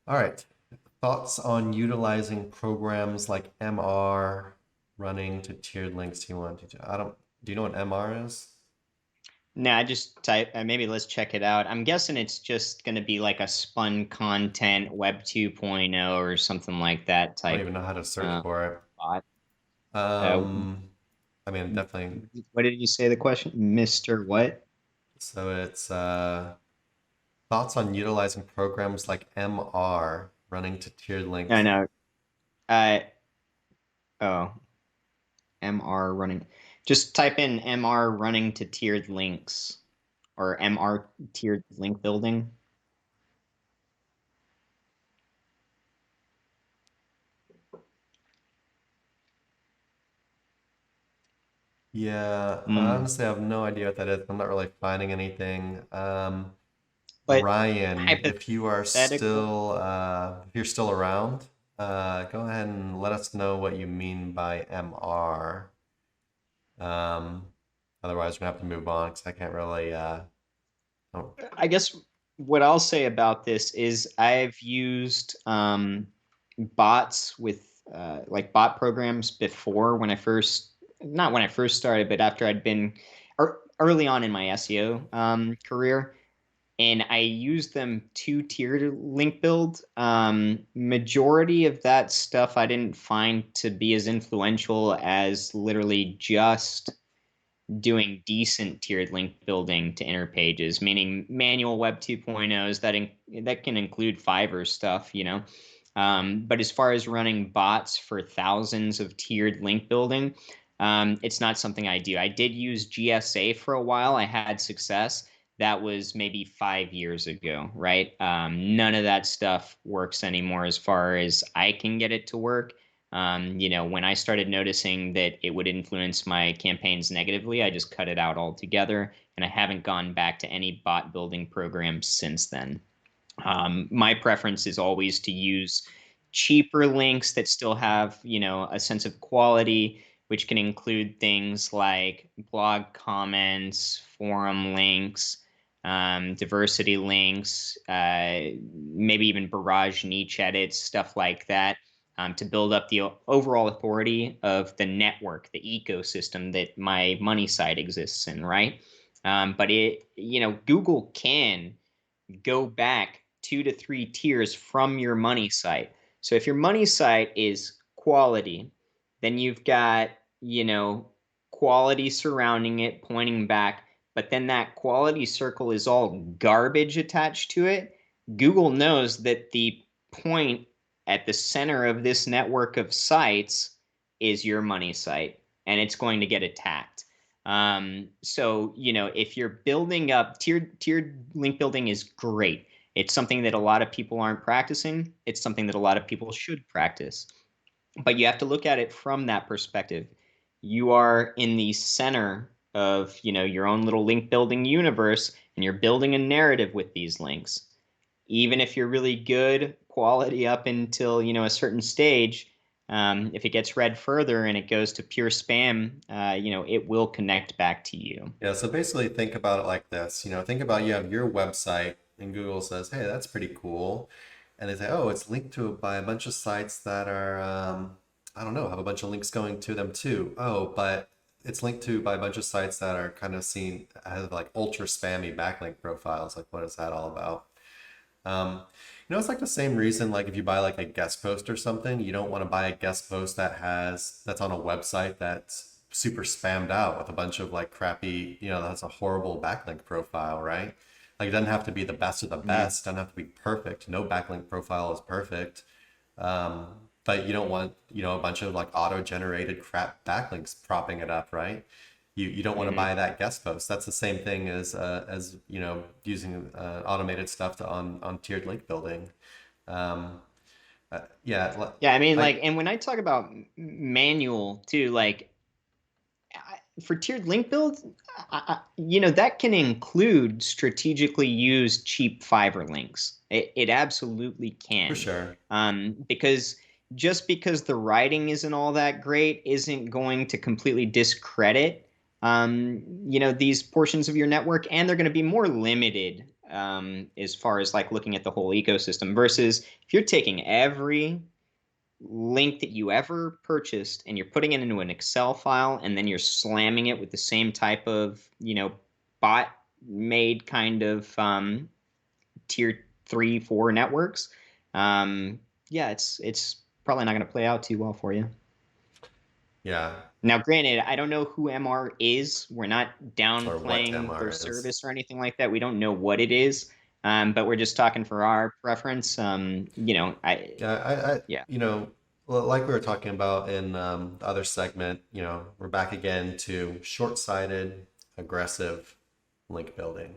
All right. Thoughts on utilizing programs like MR running to tiered links do you want to? I don't, do you know what MR is? Nah, I just type, maybe let's check it out. I'm guessing it's just going to be like a spun content Web 2.0 or something like that I don't type even know how to search uh, for bot. it. Uh, I mean, definitely. what did you say the question? Mr. What? So it's thoughts on utilizing programs like MR running to tiered No, links. no. Uh, oh, MR running. Just type in MR running to tiered links or MR tiered link building. Yeah, Mm. honestly, I have no idea what that is. I'm not really finding anything. But Ryan, hypothetical. if you're still around, go ahead and let us know what you mean by MR. Um, Otherwise, we're gonna have to move on because I can't really. Oh, I guess what I'll say about this is I've used bots with like bot programs before when I first, not when I first started, but after I'd been early on in my SEO career. And I used them two-tiered link build. Majority of that stuff I didn't find to be as influential as literally just doing decent tiered link building to inner pages, meaning manual Web 2.0s that can include Fiverr stuff, you know. But as far as running bots for thousands of tiered link building, it's not something I do. I did use GSA for a while. I had success. That was maybe 5 years ago, right? None of that stuff works anymore as far as I can get it to work. When I started noticing that it would influence my campaigns negatively, I just cut it out altogether, and I haven't gone back to any bot building programs since then. My preference is always to use cheaper links that still have, a sense of quality, which can include things like blog comments, forum links, diversity links, maybe even barrage niche edits, stuff like that, to build up the overall authority of the network, the ecosystem that my money site exists in, right? But Google can go back 2 to 3 tiers from your money site. So if your money site is quality, then you've got, quality surrounding it, pointing back, but then that quality circle is all garbage attached to it. Google knows that the point at the center of this network of sites is your money site, and it's going to get attacked. So, if you're building up tiered link building is great. It's something that a lot of people aren't practicing. It's something that a lot of people should practice. But you have to look at it from that perspective. You are in the center of, your own little link building universe, and you're building a narrative with these links. Even if you're really good quality up until, a certain stage, if it gets read further and it goes to pure spam, it will connect back to you. yeah, so basically think about it like this. Think about you have your website and Google says, "Hey, that's pretty cool," and they say, "Oh, it's linked to by a bunch of sites that are, I don't know, have a bunch of links going to them too. Oh, but it's linked to by a bunch of sites that are kind of seen as like ultra spammy backlink profiles. Like, what is that all about?" Um, it's like the same reason, like if you buy like a guest post or something, you don't want to buy a guest post that's on a website that's super spammed out with a bunch of like crappy, that's a horrible backlink profile, right? Like it doesn't have to be the best of the Yeah. best, it doesn't have to be perfect. No backlink profile is perfect. Um, but you don't want, a bunch of like auto-generated crap backlinks propping it up, right? You don't want to Hmm. buy that guest post. That's the same thing as using automated stuff on tiered link building. Um, yeah, Yeah, I mean, like and when I talk about manual too, for tiered link build, that can include strategically used cheap Fiverr links. It absolutely for can, sure. because just because the writing isn't all that great isn't going to completely discredit, these portions of your network, and they're going to be more limited. as far as like looking at the whole ecosystem versus if you're taking every link that you ever purchased and you're putting it into an Excel file and then you're slamming it with the same type of, bot made kind of tier 3, 4 networks. Yeah, it's probably not going to play out too well for you. Yeah. Now, granted, I don't know who MR is. We're not downplaying MR their is. service or anything like that. We don't know what it is. But we're just talking for our preference. Yeah, like we were talking about in the other segment, we're back again to short-sighted, aggressive link building.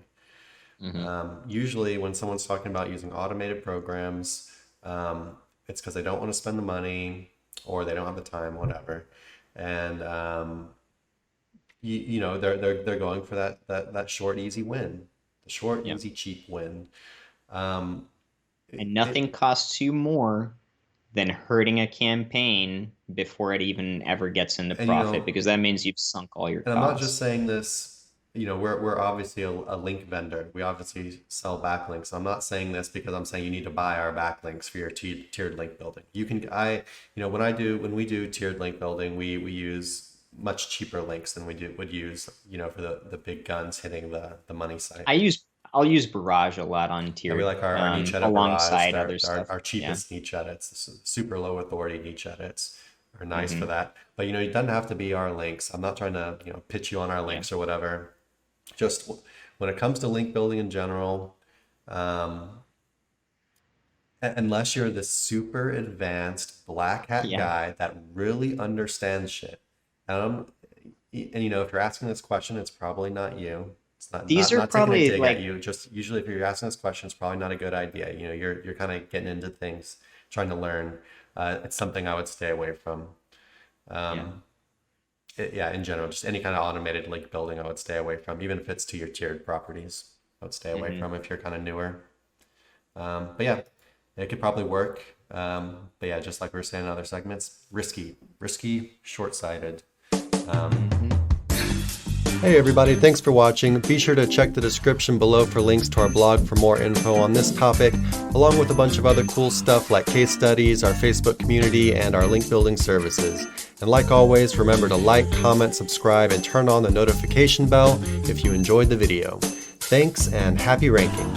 Usually when someone's talking about using automated programs, it's because they don't want to spend the money or they don't have the time, whatever. And they're going for that short, easy win, the short, easy, cheap win. And nothing costs you more than hurting a campaign before it even ever gets into profit, because that means you've sunk all your costs. And I'm not just saying this, we're obviously a link vendor. We obviously sell backlinks. I'm not saying this because I'm saying you need to buy our backlinks for your tiered link building. When we do tiered link building, we use much cheaper links than would use, for the big guns hitting the money site. I'll use Barrage a lot on tier. Yeah, we like our niche edit alongside Barrage, other stuff. Our cheapest niche edits, super low authority niche edits are nice for that. But it doesn't have to be our links. I'm not trying to pitch you on our links or whatever. Just when it comes to link building in general, unless you're the super advanced black hat guy that really understands shit, and if you're asking this question, it's probably not you. It's not. These not, are not probably taking a dig like at you. Just usually, if you're asking this question, it's probably not a good idea. You're kind of getting into things, trying to learn. It's something I would stay away from. In general, just any kind of automated link building, I would stay away from. Even if it's to your tiered properties, I would stay away from if you're kind of newer. But yeah, it could probably work. But yeah, just like we were saying in other segments, risky, short-sighted. Hey everybody, thanks for watching. Be sure to check the description below for links to our blog for more info on this topic, along with a bunch of other cool stuff like case studies, our Facebook community, and our link building services. And like always, remember to like, comment, subscribe, and turn on the notification bell if you enjoyed the video. Thanks and happy ranking.